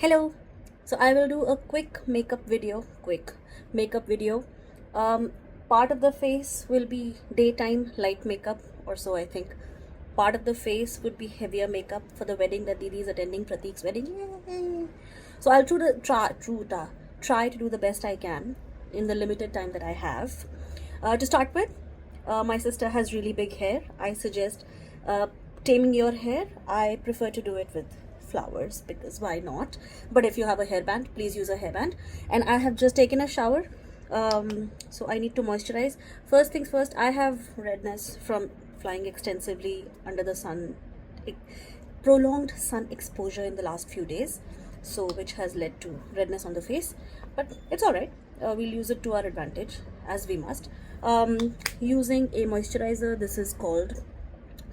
Hello. So I will do a quick makeup video. Part of the face will be daytime light makeup or so, I think. Part of the face would be heavier makeup for the wedding that Didi is attending, Pratik's wedding. Yay! So I'll try to do the best I can in the limited time that I have. To start with, my sister has really big hair. I suggest taming your hair. I prefer to do it with flowers because why not? But if you have a hairband, please use a hairband. And I have just taken a shower, so I need to moisturize. First things first, I have redness from flying extensively under the sun, prolonged sun exposure in the last few days, so which has led to redness on the face, but it's all right. We'll use it to our advantage, as we must. Using a moisturizer. This is called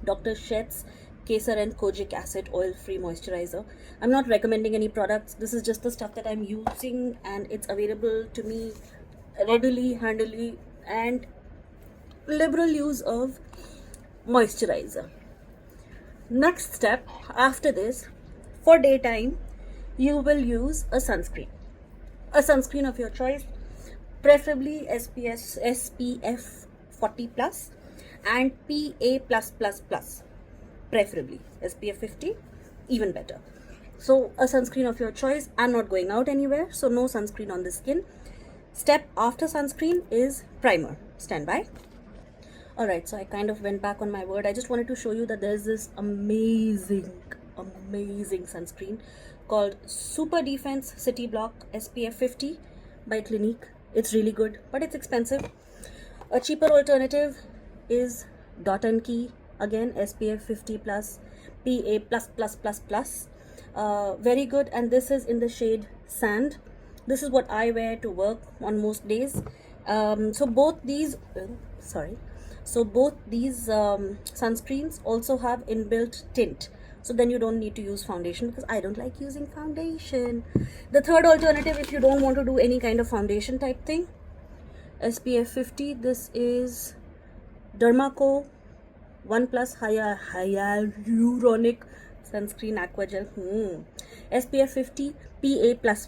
Dr. SHETH'S KESAR and KOJIC acid oil-free moisturizer. I'm not recommending any products. This is just the stuff that I'm using, and it's available to me readily, handily, and liberal use of moisturizer. Next step after this, for daytime, you will use a sunscreen. A sunscreen of your choice, preferably SPF 40 plus and PA+++. Preferably SPF 50, even better. So a sunscreen of your choice. I'm not going out anywhere, so no sunscreen on the skin. Step after sunscreen is primer. Stand by. Alright, so I kind of went back on my word. I just wanted to show you that there's this amazing sunscreen called Super Defense City Block SPF 50 by Clinique. It's really good, but it's expensive. A cheaper alternative is Dot & Key. Again, SPF 50 plus, PA++++. Very good, and this is in the shade Sand. This is what I wear to work on most days. So both these sunscreens also have inbuilt tint. So then you don't need to use foundation, because I don't like using foundation. The third alternative, if you don't want to do any kind of foundation type thing, SPF 50. This is DERMACO 1+ hyaluronic sunscreen aqua gel. SPF 50 PA+++.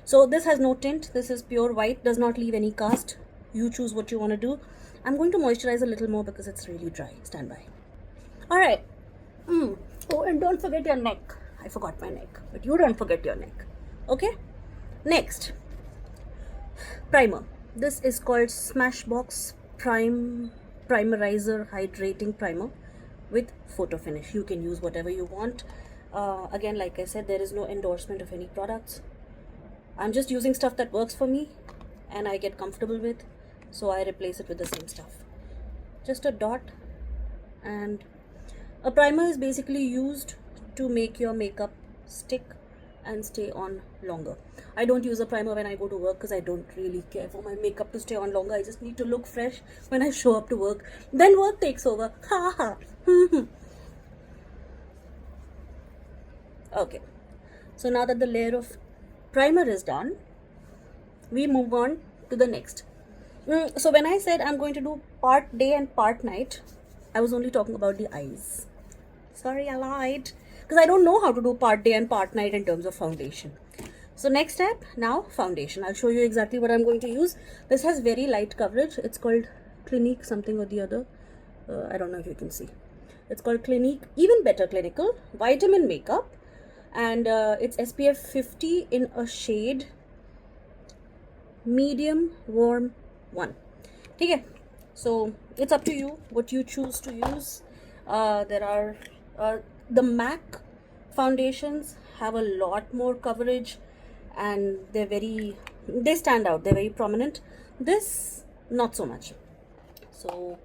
So this has no tint. This is pure white, does not leave any cast. You choose what you want to do. I'm going to moisturize a little more because it's really dry. Stand by. All right. Oh, and don't forget your neck. I forgot my neck, but you don't forget your neck. Okay. Next, primer. This is called SMASHBOX PRIMERIZER hydrating primer with PHOTOFINISH. You can use whatever you want. Again, like I said, there is no endorsement of any products. I'm just using stuff that works for me and I get comfortable with, so I replace it with the same stuff. Just a dot. And a primer is basically used to make your makeup stick and stay on longer. I don't use a primer when I go to work because I don't really care for my makeup to stay on longer. I just need to look fresh when I show up to work. Then work takes over. Ha ha. Okay. So now that the layer of primer is done, we move on to the next. So when I said I'm going to do part day and part night, I was only talking about the eyes. Sorry, I lied. Because I don't know how to do part day and part night in terms of foundation. So next step, now foundation. I'll show you exactly what I'm going to use. This has very light coverage. It's called Clinique something or the other. I don't know if you can see. It's called Clinique, even better, Clinical Vitamin Makeup. And it's SPF 50 in a shade medium warm 1. Okay, so it's up to you what you choose to use. There are the MAC foundations have a lot more coverage and they stand out, they're very prominent. This not so much. So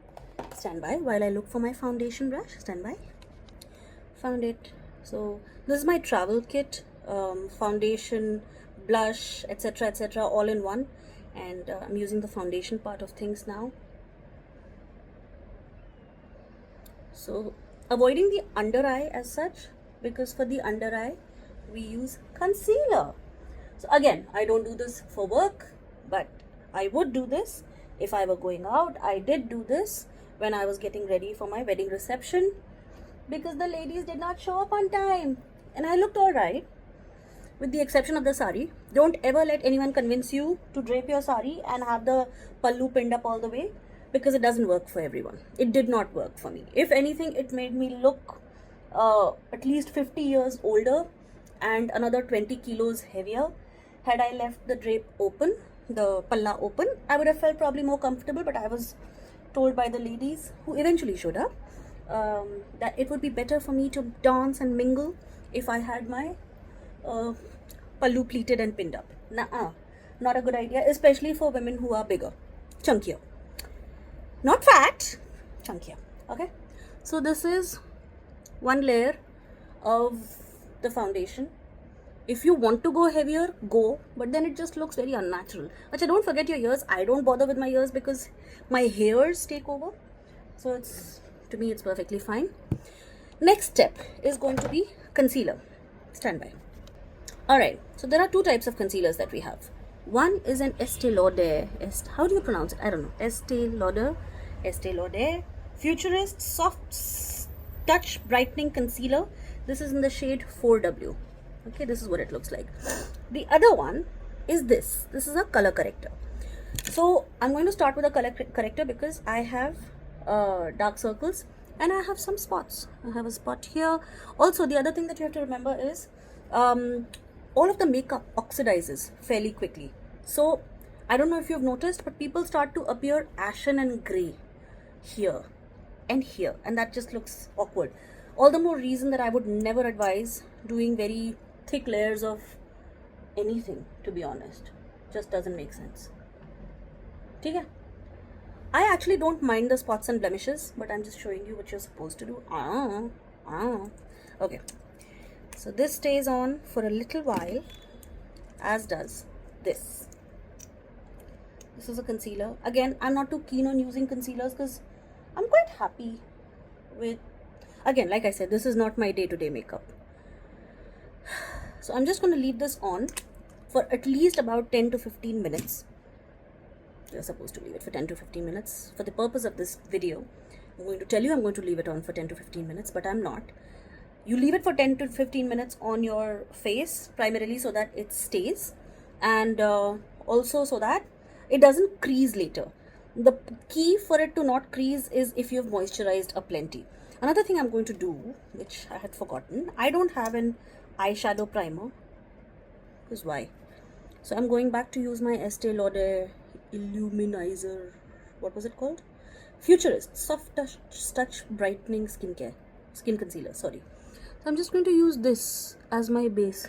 stand by while I look for my foundation brush. Stand by. Found it. So this is my travel kit, foundation, blush, etc., all in one. And I'm using the foundation part of things now. So avoiding the under eye as such, because for the under eye we use concealer. So again, I don't do this for work, but I would do this if I were going out. I did do this when I was getting ready for my wedding reception because the ladies did not show up on time and I looked all right. with the exception of the sari. Don't ever let anyone convince you to drape your sari and have the pallu pinned up all the way, because it doesn't work for everyone. It did not work for me. If anything, it made me look at least 50 years older and another 20 kilos heavier. Had I left the drape open, the palla open, I would have felt probably more comfortable, but I was told by the ladies, who eventually showed up, that it would be better for me to dance and mingle if I had my pallu pleated and pinned up. Nuh-uh. Not a good idea, especially for women who are bigger, chunkier. Not fat, chunkier. Okay, so this is one layer of the foundation. If you want to go heavier, go, but then it just looks very unnatural. Achha, don't forget your ears. I don't bother with my ears because my hairs take over. So it's, to me, it's perfectly fine. Next step is going to be concealer. Stand by. Alright, so there are two types of concealers that we have. One is an Estee Lauder. How do you pronounce it? I don't know. Estee Lauder. Estee Lauder Futurist Soft Touch Brightening Concealer. This is in the shade 4W. Okay, this is what it looks like. The other one is this. This is a color corrector. So I'm going to start with a color corrector because I have dark circles and I have some spots. I have a spot here. Also, the other thing that you have to remember is all of the makeup oxidizes fairly quickly. So I don't know if you've noticed, but people start to appear ashen and gray here and here, and that just looks awkward. All the more reason that I would never advise doing very thick layers of anything, to be honest. Just doesn't make sense. Okay? I actually don't mind the spots and blemishes, but I'm just showing you what you're supposed to do. Okay. So this stays on for a little while, as does this. This is a concealer. Again, I'm not too keen on using concealers because I'm quite happy with, again, like I said, this is not my day-to-day makeup. So I'm just going to leave this on for at least about 10 to 15 minutes. You're supposed to leave it for 10 to 15 minutes. For the purpose of this video, I'm going to tell you I'm going to leave it on for 10 to 15 minutes, but I'm not. You leave it for 10 to 15 minutes on your face, primarily so that it stays, and also so that it doesn't crease later. The key for it to not crease is if you've moisturized a plenty. Another thing I'm going to do, which I had forgotten, I don't have an eyeshadow primer. Because why? So I'm going back to use my Estee Lauder Illuminizer. What was it called? Futurist Soft Touch Brightening Skin Concealer. Sorry. So I'm just going to use this as my base.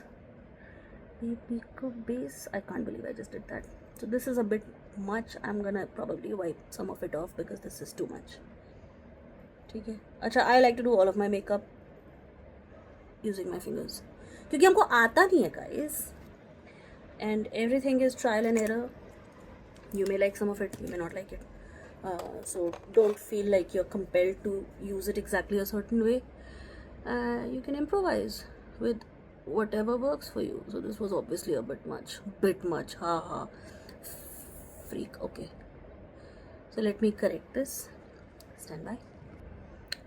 Base. I can't believe I just did that. So this is a bit much. I'm gonna probably wipe some of it off because this is too much. Okay. Acha, I like to do all of my makeup using my fingers. क्योंकि हमको आता नहीं है guys, and everything is trial and error. You may like some of it, you may not like it. So don't feel like you're compelled to use it exactly a certain way. You can improvise with whatever works for you. So this was obviously a bit much. Ha. Freak. Okay. So let me correct this. Stand by.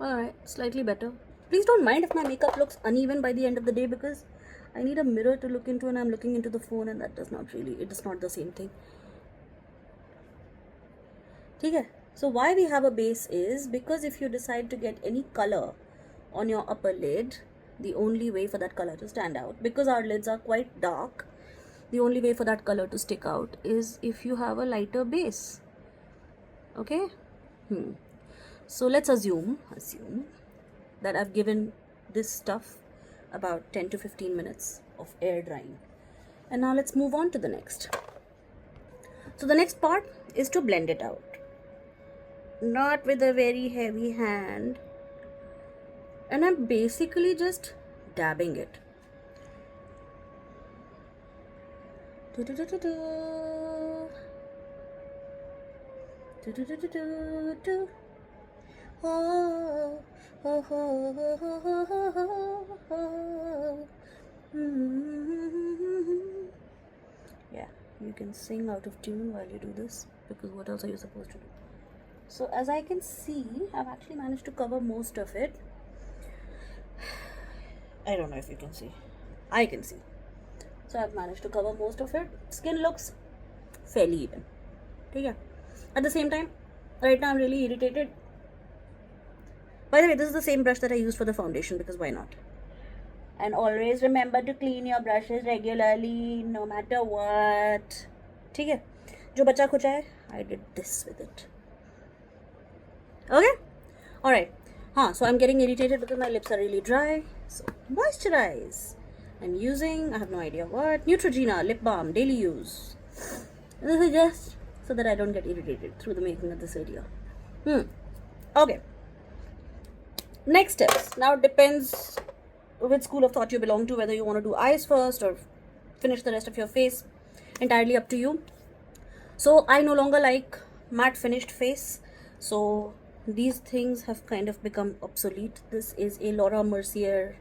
Alright, slightly better. Please don't mind if my makeup looks uneven by the end of the day because I need a mirror to look into and I'm looking into the phone and that does not really, it is not the same thing. Okay. So why we have a base is because if you decide to get any color on your upper lid, the only way for that color to stand out, because our lids are quite dark, the only way for that color to stick out is if you have a lighter base. Okay? So let's assume that I've given this stuff about 10 to 15 minutes of air drying. And now let's move on to the next. So the next part is to blend it out. Not with a very heavy hand. And I'm basically just dabbing it. Yeah, you can sing out of tune while you do this, because what else are you supposed to do? So as I can see, I've actually managed to cover most of it. I don't know if you can see. I can see. So I've managed to cover most of it. Skin looks fairly even. Okay. At the same time, right now I'm really irritated. By the way, this is the same brush that I used for the foundation, because why not? And always remember to clean your brushes regularly, no matter what. Okay. Jo bacha kuch hai, I did this with it. Okay. All right. So I'm getting irritated because my lips are really dry. So moisturize. I'm using, I have no idea what, Neutrogena lip balm, daily use. This is just so that I don't get irritated through the making of this video. Okay. Next steps. Now it depends which school of thought you belong to, whether you want to do eyes first or finish the rest of your face. Entirely up to you. So I no longer like matte finished face. So these things have kind of become obsolete. This is a Mercier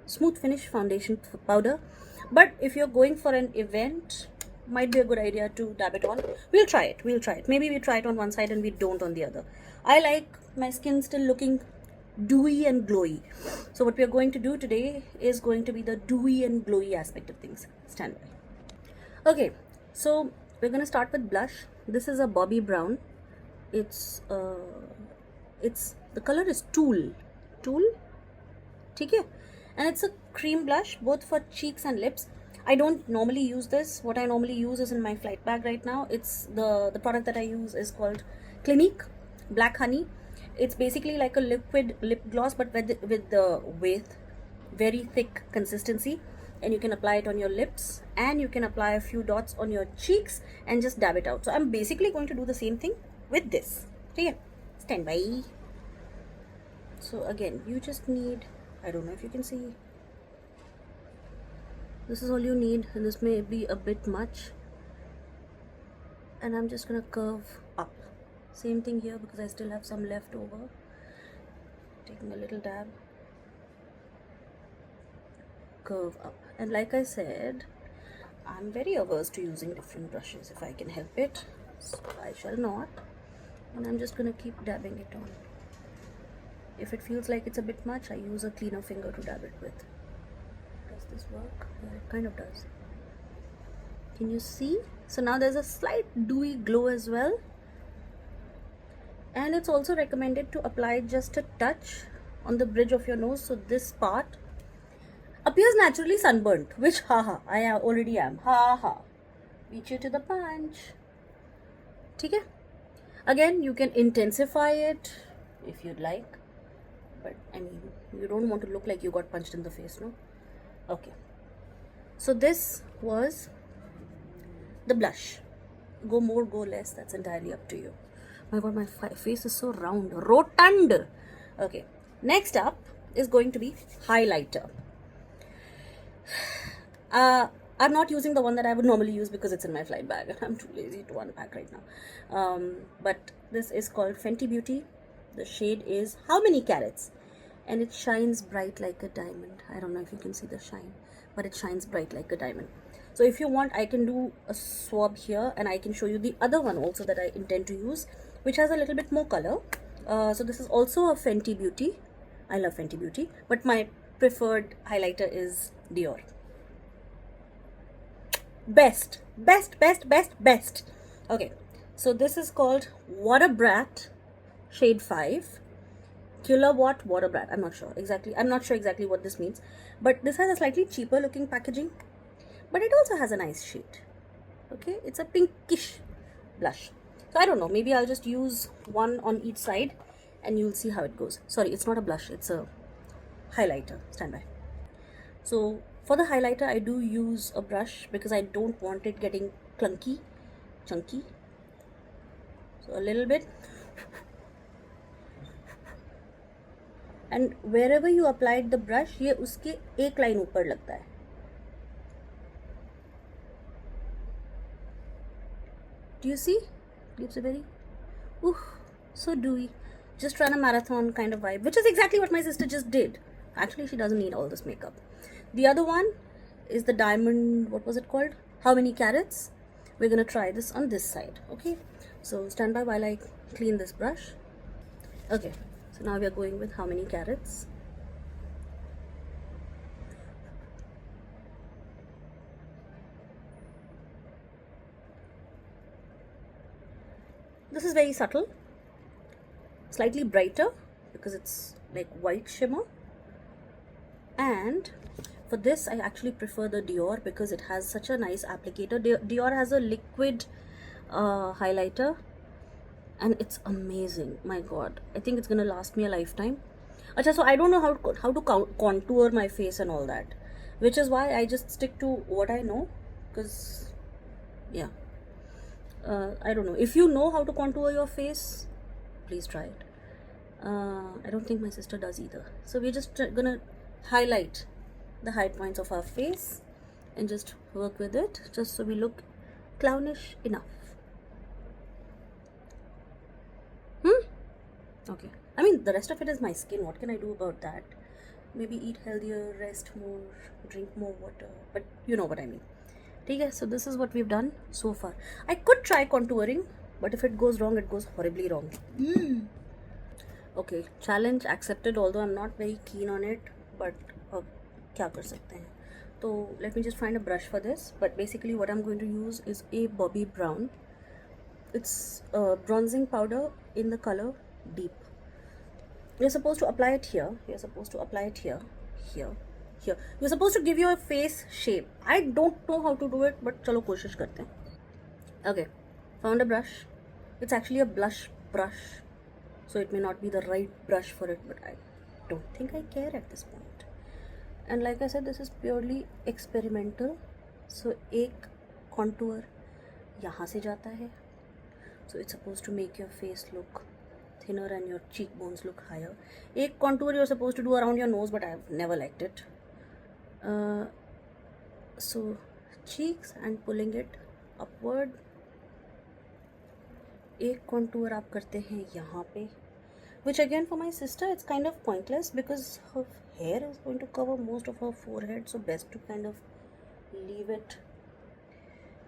smooth finish foundation powder, but if you're going for an event, might be a good idea to dab it on. We'll try it. Maybe we try it on one side and we don't on the other. I like my skin still looking dewy and glowy, so what we are going to do today is going to be the dewy and glowy aspect of things. Stand by. Okay, so we're going to start with blush. This is a Bobbi brown. It's the color is Tulle, okay? And it's a cream blush both for cheeks and lips. I don't normally use this. What I normally use is in my flight bag right now. It's the product that I use is called CLINIQUE Black Honey. It's basically like a liquid lip gloss, but with very thick consistency, and you can apply it on your lips and you can apply a few dots on your cheeks and just dab it out. So I'm basically going to do the same thing with this. Okay, stand by. So again, you just need, I don't know if you can see, this is all you need, and this may be a bit much, and I'm just gonna curve up. Same thing here because I still have some left over. Taking a little dab, curve up. And like I said, I'm very averse to using different brushes if I can help it, so I shall not, and I'm just gonna keep dabbing it on. If it feels like it's a bit much, I use a cleaner finger to dab it with. Does this work? Yeah, it kind of does. Can you see? So now there's a slight dewy glow as well. And it's also recommended to apply just a touch on the bridge of your nose, so this part appears naturally sunburnt, which I already am. Beat you to the punch. Okay? Again, you can intensify it if you'd like. But I mean, you don't want to look like you got punched in the face, no? Okay. So this was the blush. Go more, go less, that's entirely up to you. My god, my face is so round, rotund. Okay. Next up is going to be highlighter. I'm not using the one that I would normally use because it's in my flight bag and I'm too lazy to unpack right now. But this is called Fenty Beauty. The shade is How Many Carats? And it shines bright like a diamond. I don't know if you can see the shine, but it shines bright like a diamond. So if you want, I can do a swab here and I can show you the other one also that I intend to use, which has a little bit more color. So this is also a Fenty Beauty. I love Fenty Beauty, but my preferred highlighter is DIOR. Best. Okay, so this is called WATTABRAT shade 5. Kilowatt WATTABRAT. I'm not sure exactly what this means, but this has a slightly cheaper looking packaging, but it also has a nice shade. Okay, it's a pinkish blush. So I don't know, maybe I'll just use one on each side and you'll see how it goes. Sorry, it's not a blush, it's a highlighter. Stand by. So for the highlighter, I do use a brush because I don't want it getting chunky. So a little bit. And wherever you applied the brush, ये उसके एक line ऊपर लगता है. Do you see? Lips are very, so dewy. Just run a marathon kind of vibe, which is exactly what my sister just did. Actually, she doesn't need all this makeup. The other one is the diamond, what was it called? How Many Carats? We're gonna try this on this side, okay? So stand by while I clean this brush. Okay, so now we are going with How Many Carats. This is very subtle, slightly brighter because it's like white shimmer. And for this I actually prefer the Dior because it has such a nice applicator. Dior has a liquid highlighter and it's amazing. My god, I think it's gonna last me a lifetime. Achha, so I don't know how to contour my face and all that, which is why I just stick to what I know, because yeah, I don't know. If you know how to contour your face, please try it. I don't think my sister does either. So we're just gonna highlight the high points of our face and just work with it, just so we look clownish enough. Okay, I mean, the rest of it is my skin. What can I do about that? Maybe eat healthier, rest more, drink more water, but you know what I mean. Okay, so this is what we've done so far. I could try contouring, but if it goes wrong, it goes horribly wrong. Okay, challenge accepted, although I'm not very keen on it, but kya kar sakte hain. So let me just find a brush for this. But basically what I'm going to use is a Bobbi brown. It's bronzing powder in the color deep. You're supposed to apply it here. You're supposed to apply it here, here, here. You're supposed to give your face shape. I don't know how to do it, but chalo koshish karte hain. Okay, found a brush. It's actually a blush brush, so it may not be the right brush for it, but I don't think I care at this point. And like I said, this is purely experimental. So एक contour यहाँ से जाता है. So it's supposed to make your face look thinner and your cheekbones look higher. एक contour you're supposed to do around your nose, but I've never liked it. So cheeks and pulling it upward. एक contour आप करते हैं यहाँ पे, which again for my sister it's kind of pointless because her hair is going to cover most of her forehead, so best to kind of leave it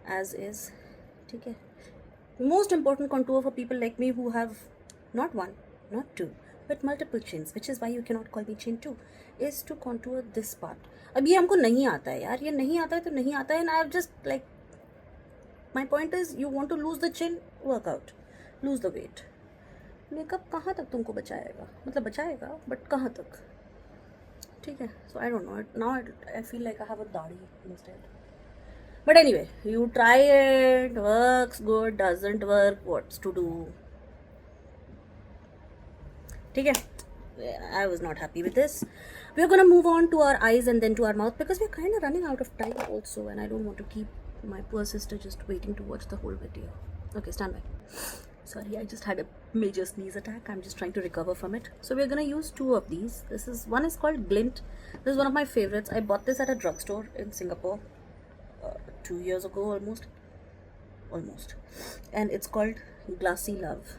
as is. ठीक है. Most important contour for people like me who have not one, not two, but multiple chins, which is why you cannot call me chin 2, is to contour this part. अब ये हमको नहीं आता है यार, ये नहीं आता है तो नहीं आता है, and I've just like, my point is you want to lose the chin, work out, lose the weight. Makeup कहाँ तक तुमको बचाएगा, मतलब बचाएगा बट कहाँ तक, ठीक है. So I don't know, now I feel like I have a दाढ़ी instead. But anyway, you try it, works good, doesn't work, what's to do. ठीक है. I was not happy with this. We're gonna move on to our eyes and then to our mouth because we're kind of running out of time also, and I don't want to keep my poor sister just waiting to watch the whole video. Okay, stand by. Sorry, I just had a major sneeze attack. I'm just trying to recover from it. So we're gonna use two of these. One is called Glint. This is one of my favorites. I bought this at a drugstore in Singapore 2 years ago almost, and it's called Glassy Love.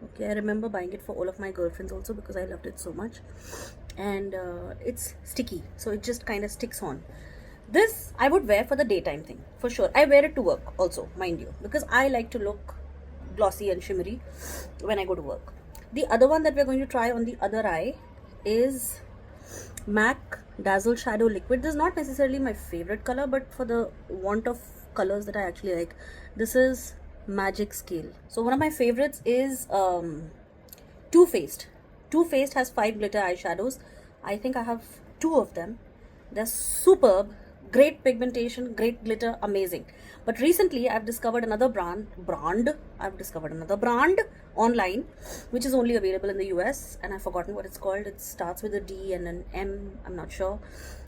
Okay, I remember buying it for all of my girlfriends also because I loved it so much, and it's sticky, so it just kind of sticks on. This I would wear for the daytime thing for sure. I wear it to work also, mind you, because I like to look glossy and shimmery when I go to work. The other one that we're going to try on the other eye is MAC Dazzle Shadow Liquid. This is not necessarily my favorite color, but for the want of colors that I actually like, this is Magic Scale. So one of my favorites is Too Faced. Too Faced has 5 glitter eyeshadows. I think I have 2 of them. They're superb, great pigmentation, great glitter, amazing. But recently I've discovered another brand online, which is only available in the US, and I've forgotten what it's called. It starts with a D and an M, I'm not sure,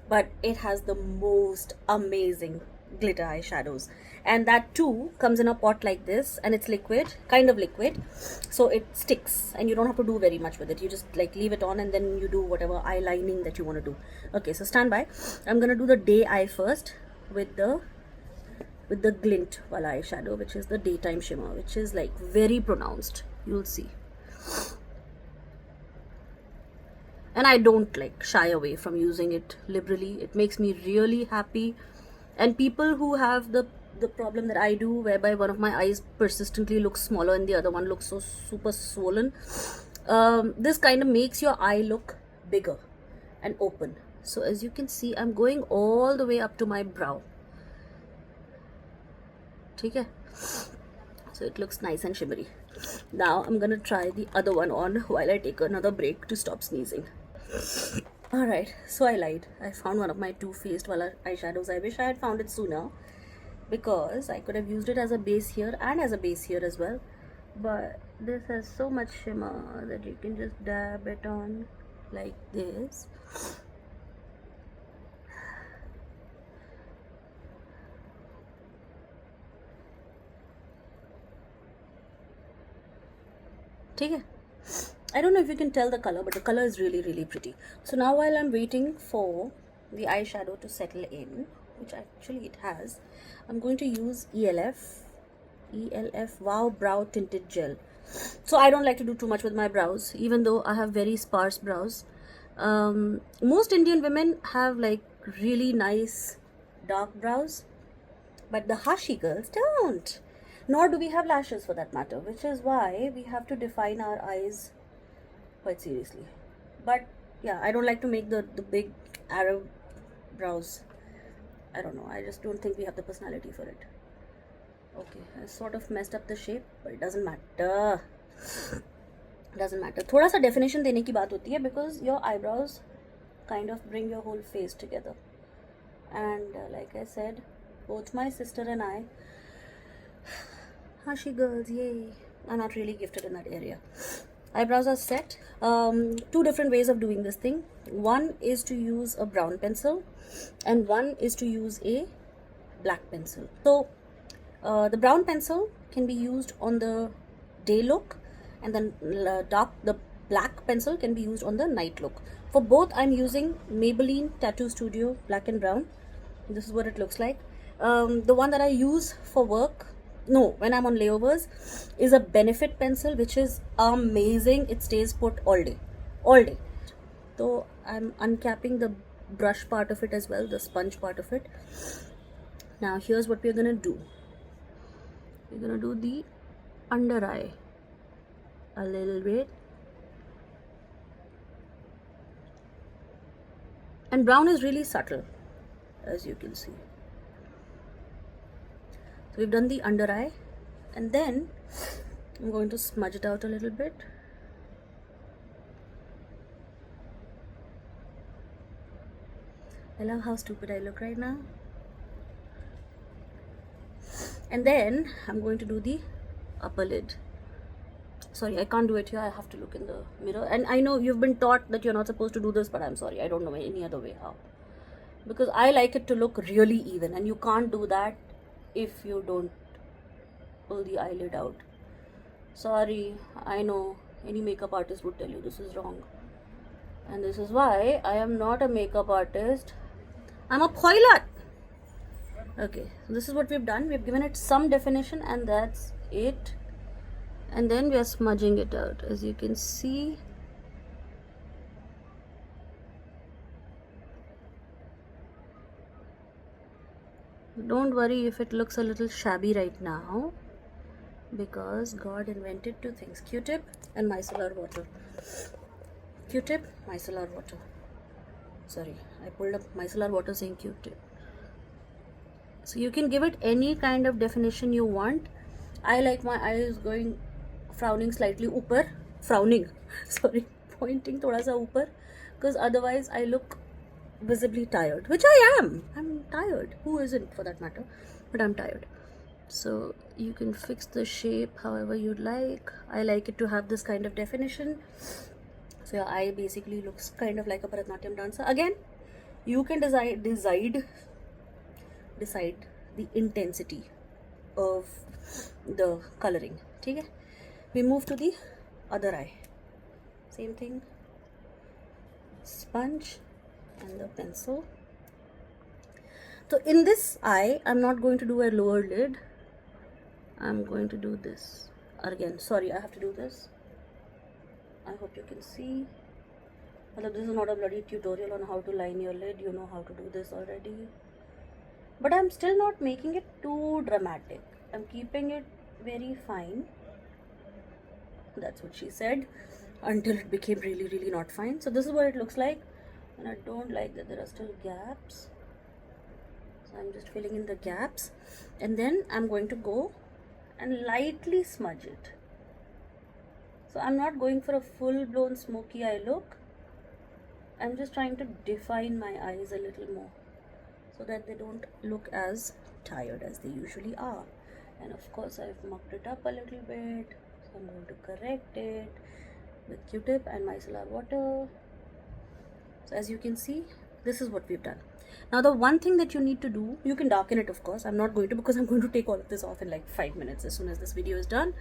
but it has the most amazing glitter eyeshadows, and that too comes in a pot like this, and it's liquid, kind of liquid, so it sticks and you don't have to do very much with it. You just like leave it on and then you do whatever eye lining that you want to do. Okay, so stand by. I'm gonna do the day eye first with the Glint wala eyeshadow, which is the daytime shimmer, which is like very pronounced, you'll see. And I don't like shy away from using it liberally. It makes me really happy. And people who have the problem that I do, whereby one of my eyes persistently looks smaller and the other one looks so super swollen, this kind of makes your eye look bigger and open. So as you can see, I'm going all the way up to my brow. Okay? so it looks nice and shimmery. Now I'm gonna try the other one on while I take another break to stop sneezing. Alright, so I lied. I found one of my Too Faced wala eyeshadows. I wish I had found it sooner, because I could have used it as a base here and as a base here as well. But this has so much shimmer that you can just dab it on like this. Okay. I don't know if you can tell the color, but the color is really pretty. So now while I'm waiting for the eyeshadow to settle in, which actually it has, I'm going to use ELF Wow Brow Tinted Gel. So I don't like to do too much with my brows, even though I have very sparse brows. Most Indian women have like really nice dark brows, but the Hashi girls don't. Nor do we have lashes for that matter, which is why we have to define our eyes quite seriously. But yeah, I don't like to make the big Arab brows. I don't know, I just don't think we have the personality for it. Okay, I sort of messed up the shape, but it doesn't matter. Doesn't matter. थोड़ा सा definition देने की बात होती है, because your eyebrows kind of bring your whole face together. And like I said, both my sister and I, Hashi girls, yay, are not really gifted in that area. Eyebrows are set. Two different ways of doing this thing. One is to use a brown pencil, and one is to use a black pencil. So the brown pencil can be used on the day look, and then the black pencil can be used on the night look. For both, I'm using Maybelline Tattoo Studio Black and Brown. This is what it looks like. The one that I use for work, when I'm on layovers, is a Benefit pencil, which is amazing. It stays put all day. So I'm uncapping the brush part of it as well, the sponge part of it. Now here's what we're gonna do. We're gonna do the under eye a little bit. And brown is really subtle, as you can see. So we've done the under eye, and then I'm going to smudge it out a little bit. I love how stupid I look right now. And then I'm going to do the upper lid. Sorry, I can't do it here. I have to look in the mirror. And I know you've been taught that you're not supposed to do this, but I'm sorry. I don't know any other way how. Because I like it to look really even, and you can't do that if you don't pull the eyelid out. Sorry, I know any makeup artist would tell you this is wrong. And this is why I am not a makeup artist. I'm a pilot. Okay, so this is what we've done. We've given it some definition, and that's it. And then we are smudging it out, as you can see. Don't worry if it looks a little shabby right now, because God invented two things: Q-tip and micellar water. Q-tip, micellar water. Sorry, I pulled up micellar water saying Q-tip. So you can give it any kind of definition you want. I like my eyes going frowning slightly upper, pointing thoda sa upper, because otherwise I look visibly tired, which I am. I'm tired. Who isn't, for that matter? But I'm tired. So you can fix the shape however you'd like. I like it to have this kind of definition. So your eye basically looks kind of like a Bharatanatyam dancer. Again, you can decide the intensity of the coloring. Okay? We move to the other eye. Same thing. Sponge and the pencil. So in this eye, I'm not going to do a lower lid. I'm going to do this. Again, sorry, I have to do this. I hope you can see. This is not a bloody tutorial on how to line your lid. You know how to do this already. But I'm still not making it too dramatic. I'm keeping it very fine. That's what she said. Until it became really not fine. So this is what it looks like. And I don't like that there are still gaps. So I'm just filling in the gaps. And then I'm going to go and lightly smudge it. So I'm not going for a full-blown smoky eye look. I'm just trying to define my eyes a little more so that they don't look as tired as they usually are. And of course I've mucked it up a little bit, so I'm going to correct it with Q-tip and micellar water. So as you can see, this is what we've done. Now the one thing that you need to do, you can darken it of course, I'm not going to, because I'm going to take all of this off in like 5 minutes as soon as this video is done.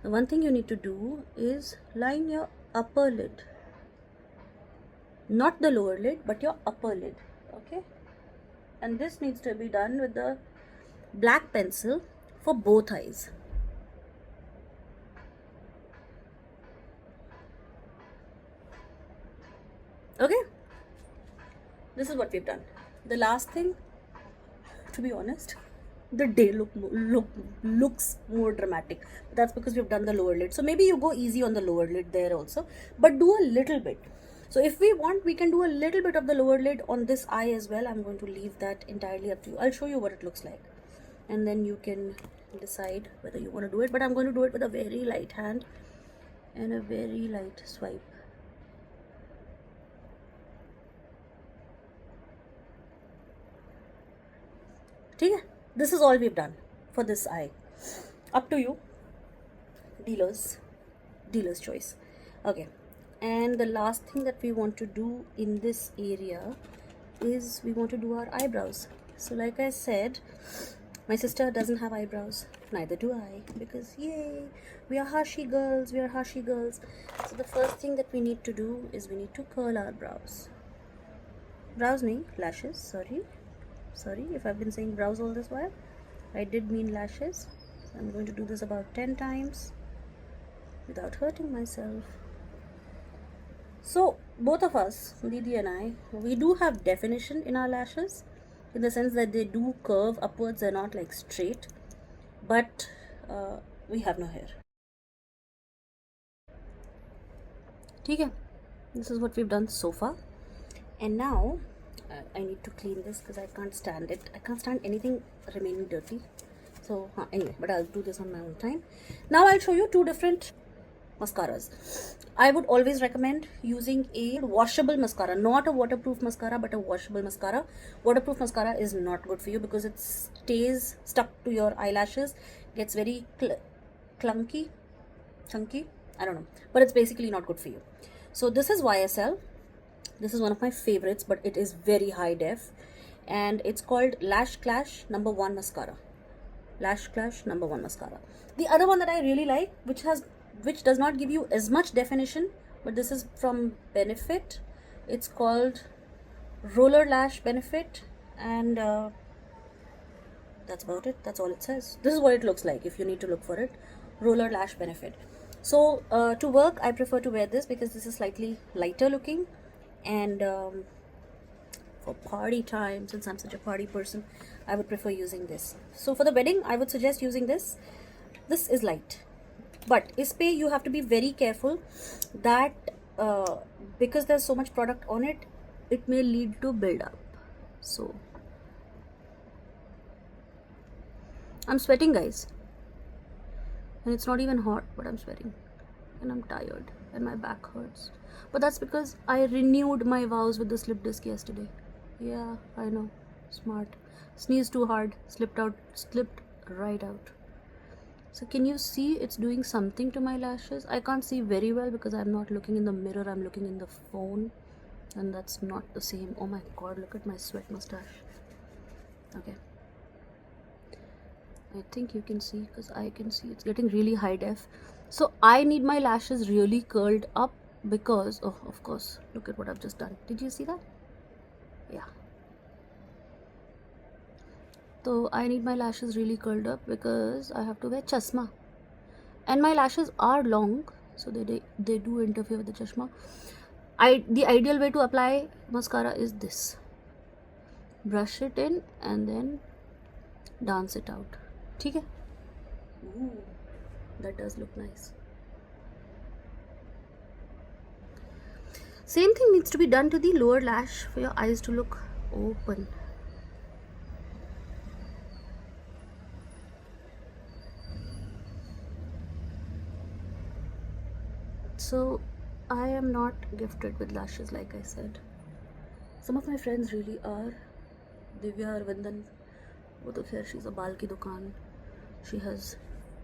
The one thing you need to do is line your upper lid, not the lower lid but your upper lid, okay? And this needs to be done with the black pencil for both eyes. Okay, this is what we've done. The last thing, to be honest, the day looks more dramatic. That's because we've done the lower lid. So maybe you go easy on the lower lid there also, but do a little bit. So if we want, we can do a little bit of the lower lid on this eye as well. I'm going to leave that entirely up to you. I'll show you what it looks like, and then you can decide whether you want to do it. But I'm going to do it with a very light hand and a very light swipe. Okay, this is all we've done for this eye. Up to you, dealer's choice. Okay, and the last thing that we want to do in this area is we want to do our eyebrows. So like I said, my sister doesn't have eyebrows, neither do I, because yay, we are Hashi girls. So the first thing that we need to do is we need to curl our brows. Brows nahi, lashes, sorry if I've been saying brows all this while. I did mean lashes. So I'm going to do this about 10 times without hurting myself. So both of us, Didi and I, we do have definition in our lashes, in the sense that they do curve upwards, they're not like straight, but we have no hair. Okay, this is what we've done so far, and now I need to clean this because I can't stand it. I can't stand anything remaining dirty. So anyway, but I'll do this on my own time. Now I'll show you two different mascaras. I would always recommend using a washable mascara, not a waterproof mascara, but a washable mascara. Waterproof mascara is not good for you because it stays stuck to your eyelashes, gets very chunky, I don't know, but it's basically not good for you. So this is YSL. This is one of my favorites, but it is very high def, and it's called Lash Clash No. 1 mascara. Lash Clash No. 1 mascara. The other one that I really like, which does not give you as much definition, but this is from Benefit. It's called Roller Lash Benefit, and that's about it. That's all it says. This is what it looks like if you need to look for it. Roller Lash Benefit. So to work, I prefer to wear this because this is slightly lighter looking, and for party time, since I'm such a party person, I would prefer using this. So for the wedding, I would suggest using this. This is light, but ispe you have to be very careful that because there's so much product on it, it may lead to build up. So I'm sweating, guys, and it's not even hot, but I'm sweating and I'm tired and my back hurts. But that's because I renewed my vows with the slip disc yesterday. Yeah, I know, smart. Sneezed too hard, slipped right out. So can you see it's doing something to my lashes? I can't see very well because I'm not looking in the mirror, I'm looking in the phone, and that's not the same. Oh my god, look at my sweat mustache. Okay, I think you can see, because I can see it's getting really high def. So I need my lashes really curled up because, oh, of course, look at what I've just done. Did you see that? Yeah. So I need my lashes really curled up because I have to wear chashma, and my lashes are long, so they do interfere with the chashma. The ideal way to apply mascara is this: brush it in and then dance it out. Okay? Ooh, that does look nice. Same thing needs to be done to the lower lash for your eyes to look open. So I am not gifted with lashes, like I said. Some of my friends really are. Divya Arvindan, wo to khair, she's a baal ki dukaan. She has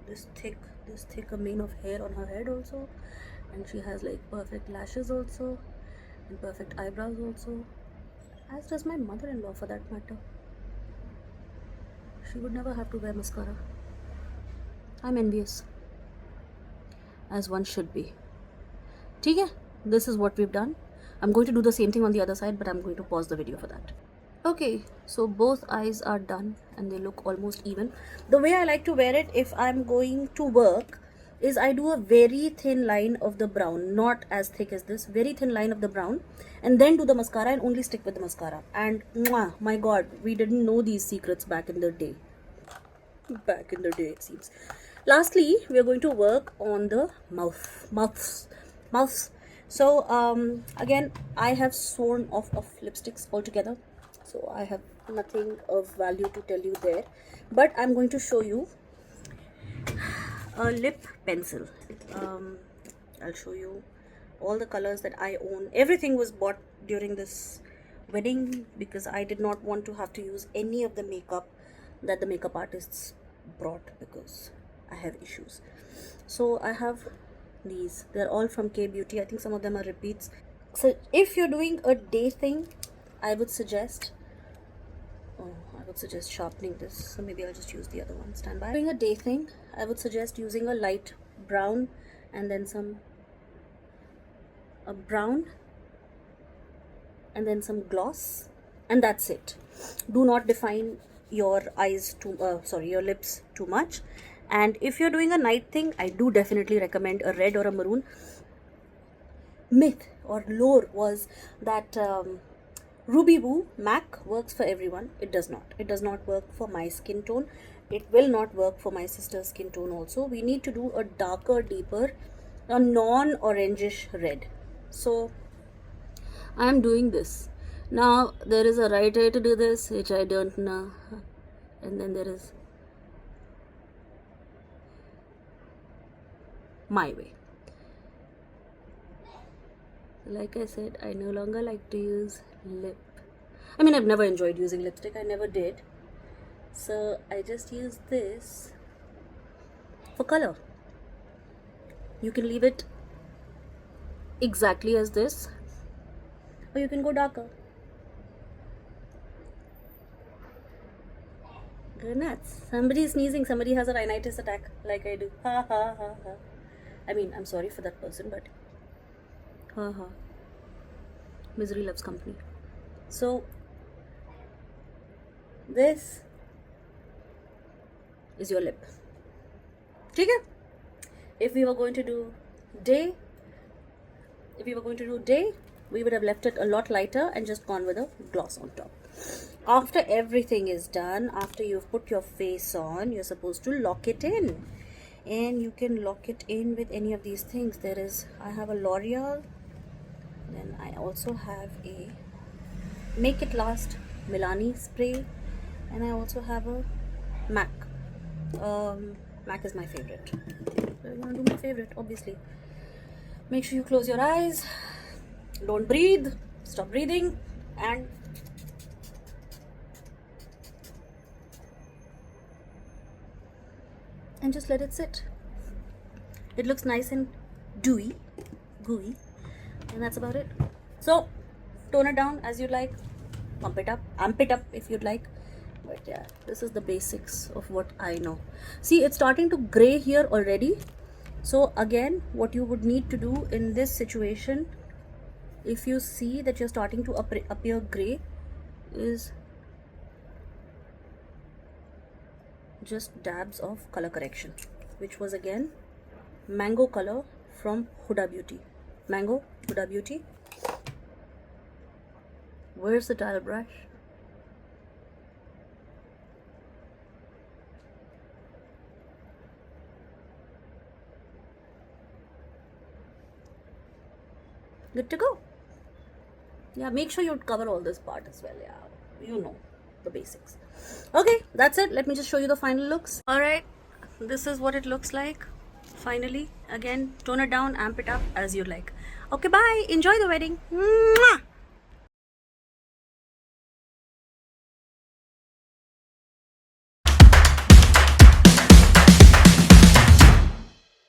this thick mane of hair on her head also, and she has like perfect lashes also, and perfect eyebrows also, as does my mother-in-law for that matter. She would never have to wear mascara. I'm envious, as one should be. Okay, this is what we've done. I'm going to do the same thing on the other side, but I'm going to pause the video for that. Okay, so both eyes are done and they look almost even. The way I like to wear it if I'm going to work is I do a very thin line of the brown, not as thick as this, very thin line of the brown, and then do the mascara and only stick with the mascara. And my god, we didn't know these secrets back in the day. Back in the day, it seems. Lastly, we are going to work on the mouths. So again, I have sworn off of lipsticks altogether, so I have nothing of value to tell you there, but I'm going to show you a lip pencil. I'll show you all the colors that I own. Everything was bought during this wedding because I did not want to have to use any of the makeup that the makeup artists brought because I have issues. So I have these. They're all from K Beauty. I think some of them are repeats. So if you're doing a day thing, I would suggest sharpening this. So maybe I'll just use the other one. Stand by. Doing a day thing, I would suggest using a light brown and then some brown and then some gloss, and that's it. Do not define your eyes your lips too much. And if you're doing a night thing, I do definitely recommend a red or a maroon. Myth or lore was that Ruby Woo MAC works for everyone. It does not. It does not work for my skin tone. It will not work for my sister's skin tone also. We need to do a darker, deeper, a non-orangish red. So I am doing this. Now there is a right way to do this, which I don't know. And then there is my way. Like I said, I no longer like to use lip. I mean, I've never enjoyed using lipstick. I never did. So I just use this for color. You can leave it exactly as this, or you can go darker. Goodness. Somebody is sneezing. Somebody has a rhinitis attack like I do. Ha ha ha ha. I mean, I'm sorry for that person, but ha ha. Misery loves company. So this is your lip. Okay? If we were going to do day, we would have left it a lot lighter and just gone with a gloss on top. After everything is done, after you've put your face on, you're supposed to lock it in. And you can lock it in with any of these things. I have a L'Oreal, then I also have a Make It Last Milani spray, and I also have a MAC. MAC is my favorite. So I'm gonna do my favorite, obviously. Make sure you close your eyes, don't breathe, stop breathing, and just let it sit. It looks nice and gooey, and that's about it. So tone it down as you like, pump it up, amp it up if you'd like, but yeah, this is the basics of what I know. See, it's starting to gray here already. So again, what you would need to do in this situation, if you see that you're starting to appear gray, is just dabs of color correction, which was again mango color from Huda Beauty. Mango, Huda Beauty. Where's the tile brush? Good to go. Yeah, make sure you cover all this part as well. Yeah, you know the basics. Okay, that's it. Let me just show you the final looks. All right, this is what it looks like. Finally, again, tone it down, amp it up as you like. Okay, bye. Enjoy the wedding. Mwah!